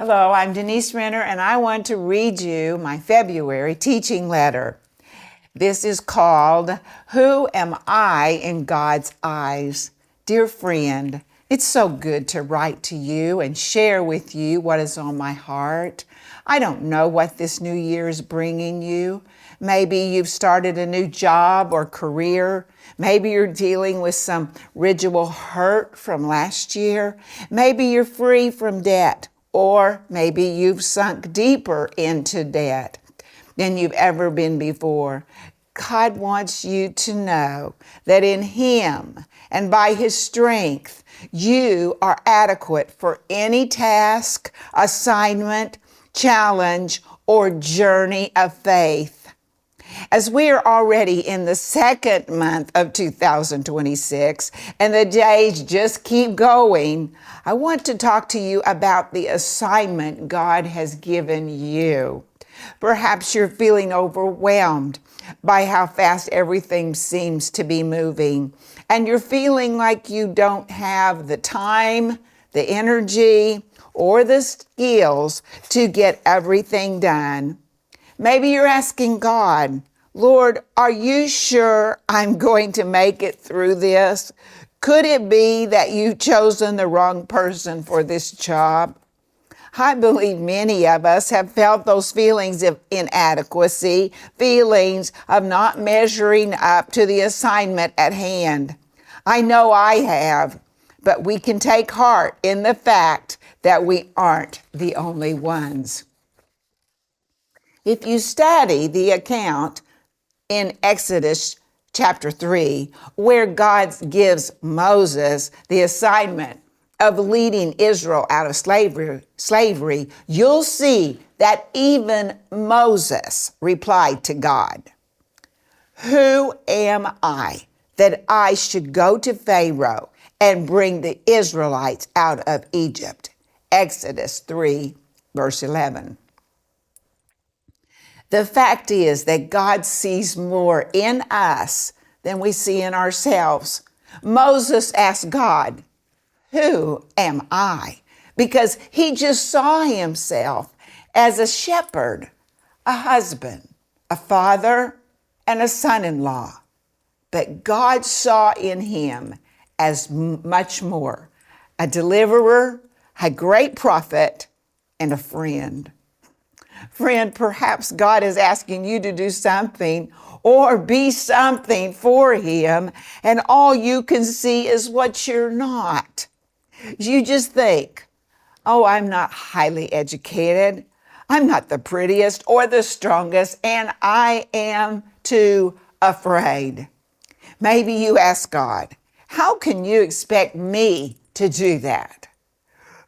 Hello, I'm Denise Renner, and I want to read you my February teaching letter. This is called, Who Am I in God's Eyes? Dear friend, it's so good to write to you and share with you what is on my heart. I don't know what this new year is bringing you. Maybe you've started a new job or career. Maybe you're dealing with some residual hurt from last year. Maybe you're free from debt. Or maybe you've sunk deeper into debt than you've ever been before. God wants you to know that in Him and by His strength, you are adequate for any task, assignment, challenge, or journey of faith. As we are already in the second month of 2026 and the days just keep going, I want to talk to you about the assignment God has given you. Perhaps you're feeling overwhelmed by how fast everything seems to be moving, and you're feeling like you don't have the time, the energy, or the skills to get everything done. Maybe you're asking God, Lord, are you sure I'm going to make it through this? Could it be that you've chosen the wrong person for this job? I believe many of us have felt those feelings of inadequacy, feelings of not measuring up to the assignment at hand. I know I have, but we can take heart in the fact that we aren't the only ones. If you study the account in Exodus chapter 3, where God gives Moses the assignment of leading Israel out of slavery, you'll see that even Moses replied to God, "Who am I that I should go to Pharaoh and bring the Israelites out of Egypt?" Exodus 3, verse 11. The fact is that God sees more in us than we see in ourselves. Moses asked God, "Who am I?" Because he just saw himself as a shepherd, a husband, a father, and a son-in-law. But God saw in him as much more, a deliverer, a great prophet, and a friend. Friend, perhaps God is asking you to do something or be something for Him, and all you can see is what you're not. You just think, oh, I'm not highly educated. I'm not the prettiest or the strongest, and I am too afraid. Maybe you ask God, how can you expect me to do that?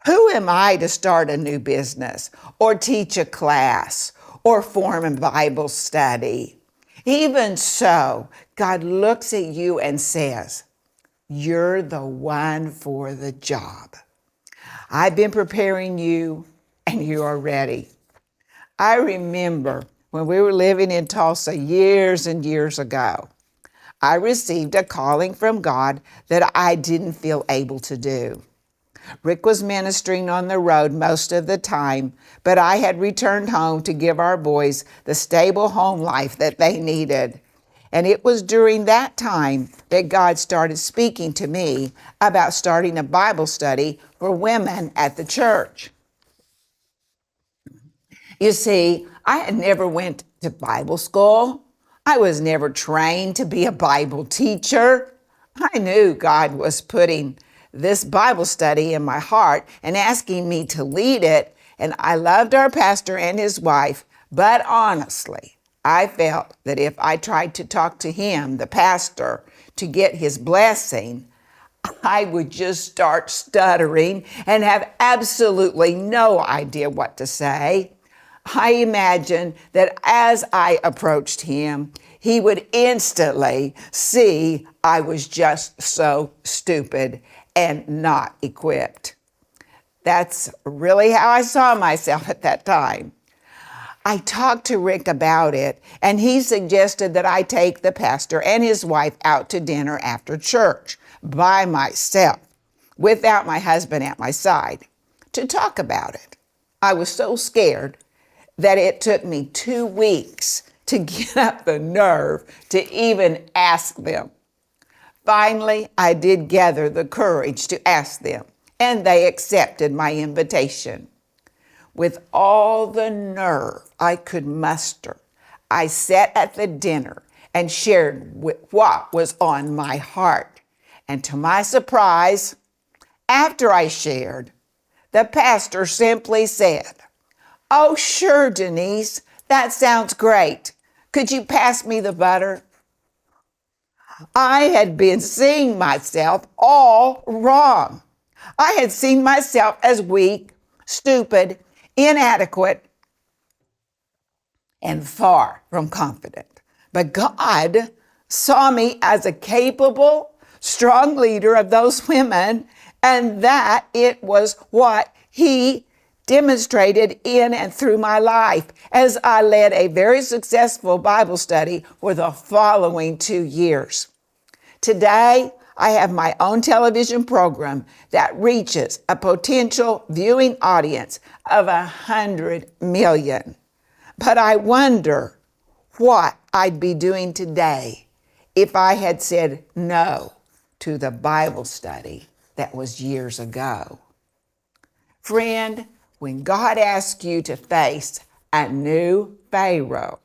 Who am I to start a new business or teach a class or form a Bible study? Even so, God looks at you and says, you're the one for the job. I've been preparing you and you are ready. I remember when we were living in Tulsa years and years ago, I received a calling from God that I didn't feel able to do. Rick was ministering on the road most of the time, but I had returned home to give our boys the stable home life that they needed. And it was during that time that God started speaking to me about starting a Bible study for women at the church. You see, I had never went to Bible school. I was never trained to be a Bible teacher. I knew God was putting this Bible study in my heart and asking me to lead it, and I loved our pastor and his wife, but honestly, I felt that if I tried to talk to him, the pastor, to get his blessing, I would just start stuttering and have absolutely no idea what to say. I imagined that as I approached him, he would instantly see I was just so stupid and not equipped. That's really how I saw myself at that time. I talked to Rick about it, and he suggested that I take the pastor and his wife out to dinner after church by myself, without my husband at my side, to talk about it. I was so scared that it took me 2 weeks to get up the nerve to even ask them. Finally, I did gather the courage to ask them, and they accepted my invitation. With all the nerve I could muster, I sat at the dinner and shared what was on my heart. And to my surprise, after I shared, the pastor simply said, "Oh, sure, Denise, that sounds great. Could you pass me the butter?" I had been seeing myself all wrong. I had seen myself as weak, stupid, inadequate, and far from confident. But God saw me as a capable, strong leader of those women, and that it was what He demonstrated in and through my life as I led a very successful Bible study for the following 2 years. Today, I have my own television program that reaches a potential viewing audience of 100 million. But I wonder what I'd be doing today if I had said no to the Bible study that was years ago. Friend, when God asks you to face a new Pharaoh,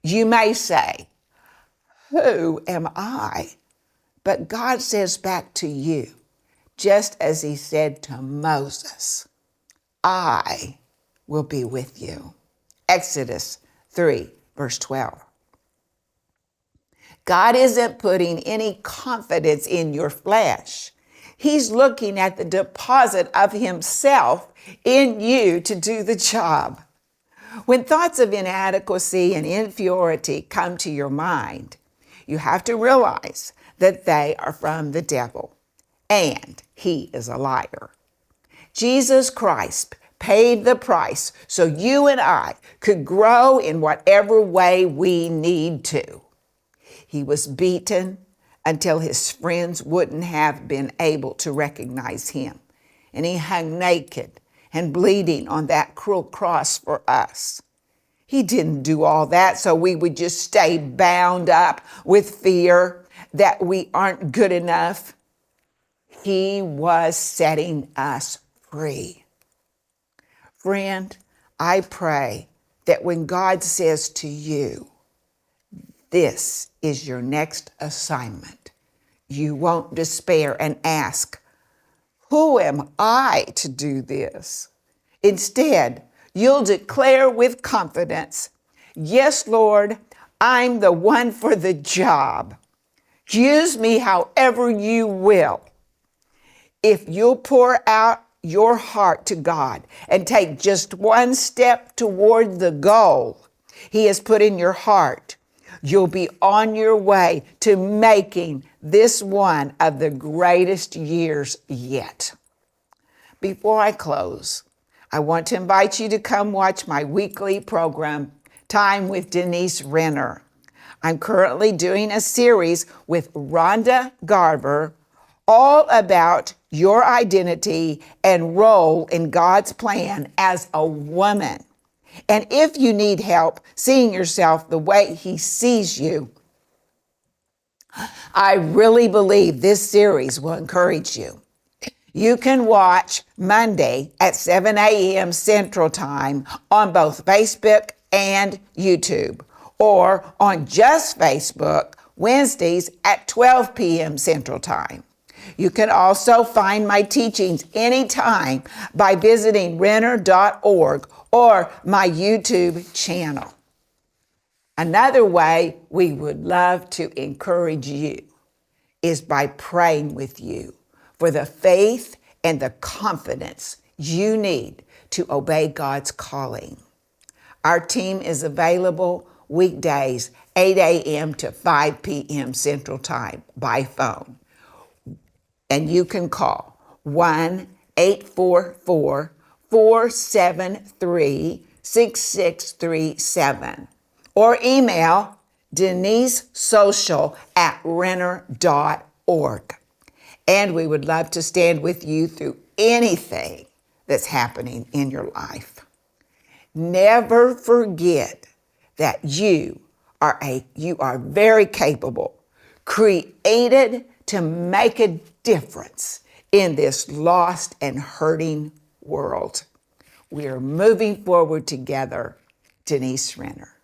you may say, "Who am I?" But God says back to you, just as He said to Moses, "I will be with you." Exodus 3, verse 12. God isn't putting any confidence in your flesh. He's looking at the deposit of Himself in you to do the job. When thoughts of inadequacy and inferiority come to your mind, you have to realize that they are from the devil, and he is a liar. Jesus Christ paid the price so you and I could grow in whatever way we need to. He was beaten until his friends wouldn't have been able to recognize him, and he hung naked and bleeding on that cruel cross for us. He didn't do all that so we would just stay bound up with fear that we aren't good enough. He was setting us free. Friend, I pray that when God says to you, "This is your next assignment," you won't despair and ask, "Who am I to do this?" Instead, you'll declare with confidence, "Yes, Lord, I'm the one for the job. Use me however you will." If you'll pour out your heart to God and take just one step toward the goal He has put in your heart, you'll be on your way to making this one of the greatest years yet. Before I close, I want to invite you to come watch my weekly program, Time with Denise Renner. I'm currently doing a series with Rhonda Garver all about your identity and role in God's plan as a woman. And if you need help seeing yourself the way He sees you, I really believe this series will encourage you. You can watch Monday at 7 a.m. Central Time on both Facebook and YouTube, or on just Facebook Wednesdays at 12 p.m. Central Time. You can also find my teachings anytime by visiting renner.org or my YouTube channel. Another way we would love to encourage you is by praying with you for the faith and the confidence you need to obey God's calling. Our team is available weekdays, 8 a.m. to 5 p.m. Central Time by phone. And you can call 1-844-473-6637 or email denisesocial@renner.org. And we would love to stand with you through anything that's happening in your life. Never forget that you are very capable, created to make a difference in this lost and hurting world. We are moving forward together. Denise Renner.